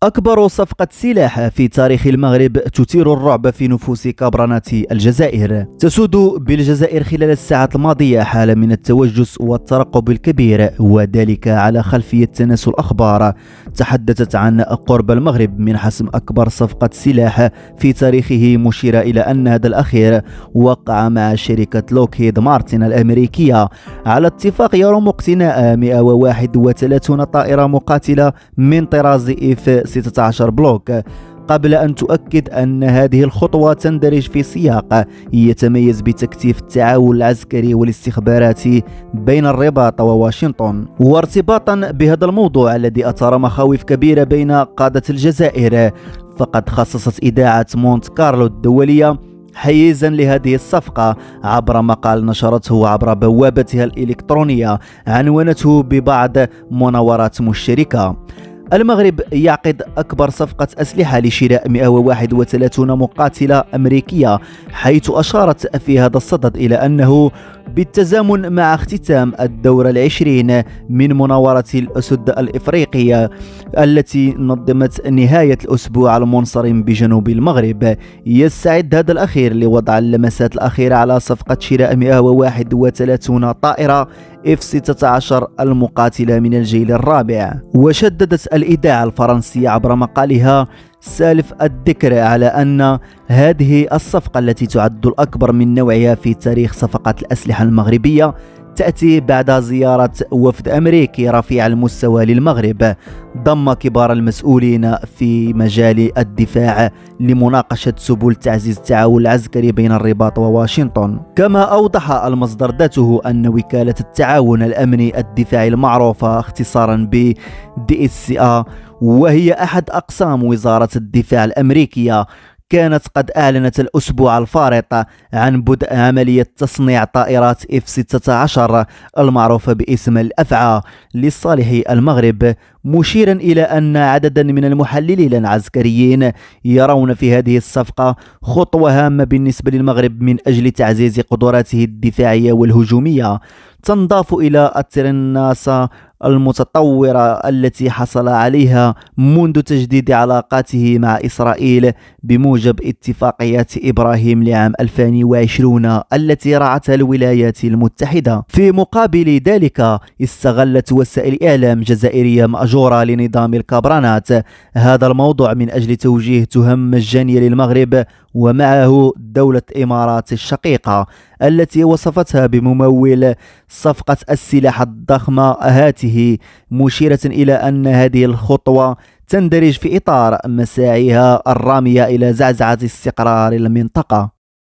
أكبر صفقة سلاح في تاريخ المغرب تثير الرعب في نفوس كابرنات الجزائر. تسود بالجزائر خلال الساعات الماضية حالة من التوجس والترقب الكبير، وذلك على خلفية تناسل أخبار تحدثت عن قرب المغرب من حسم أكبر صفقة سلاح في تاريخه، مشيرة إلى أن هذا الأخير وقع مع شركة لوكهيد مارتن الأمريكية على اتفاق يرم اقتناء 131 طائرة مقاتلة من طراز F-16 بلوك، قبل أن تؤكد أن هذه الخطوة تندرج في سياق يتميز بتكثيف التعاون العسكري والاستخباراتي بين الرباط وواشنطن. وارتباطا بهذا الموضوع الذي أثار مخاوف كبيرة بين قادة الجزائر، فقد خصصت إذاعة مونت كارلو الدولية حيزا لهذه الصفقة عبر مقال نشرته عبر بوابتها الإلكترونية عنونته ببعض مناورات مشتركة. المغرب يعقد أكبر صفقة أسلحة لشراء 131 مقاتلة أمريكية، حيث أشارت في هذا الصدد إلى أنه بالتزامن مع اختتام الدورة العشرين من مناورة الأسد الإفريقية التي نظمت نهاية الأسبوع المنصرم بجنوب المغرب، يستعد هذا الأخير لوضع اللمسات الأخيرة على صفقة شراء 131 طائرة F-16 المقاتلة من الجيل الرابع. وشددت الإذاعة الفرنسية عبر مقالها سالف الذكر على أن هذه الصفقة التي تعد الأكبر من نوعها في تاريخ صفقات الأسلحة المغربية تأتي بعد زيارة وفد أمريكي رفيع المستوى للمغرب ضم كبار المسؤولين في مجال الدفاع لمناقشة سبل تعزيز التعاون العسكري بين الرباط وواشنطن. كما أوضح المصدر ذاته أن وكالة التعاون الأمني الدفاعي المعروفة اختصارا ب DSA، وهي أحد أقسام وزارة الدفاع الأمريكية، كانت قد أعلنت الأسبوع الفارط عن بدء عملية تصنيع طائرات F-16 المعروفة باسم الأفعى لصالح المغرب، مشيرا إلى أن عددا من المحللين العسكريين يرون في هذه الصفقة خطوة هامة بالنسبة للمغرب من أجل تعزيز قدراته الدفاعية والهجومية، تنضاف إلى الترناسة المتطورة التي حصل عليها منذ تجديد علاقاته مع إسرائيل بموجب اتفاقيات إبراهيم لعام 2020 التي رعتها الولايات المتحدة. في مقابل ذلك استغلت وسائل إعلام جزائرية مأجورة لنظام الكابرانات هذا الموضوع من أجل توجيه تهم مجانية للمغرب ومعه دولة الإمارات الشقيقة التي وصفتها بممول صفقة السلاح الضخمة هاته، مشيرة إلى أن هذه الخطوة تندرج في إطار مساعيها الرامية إلى زعزعة استقرار المنطقة.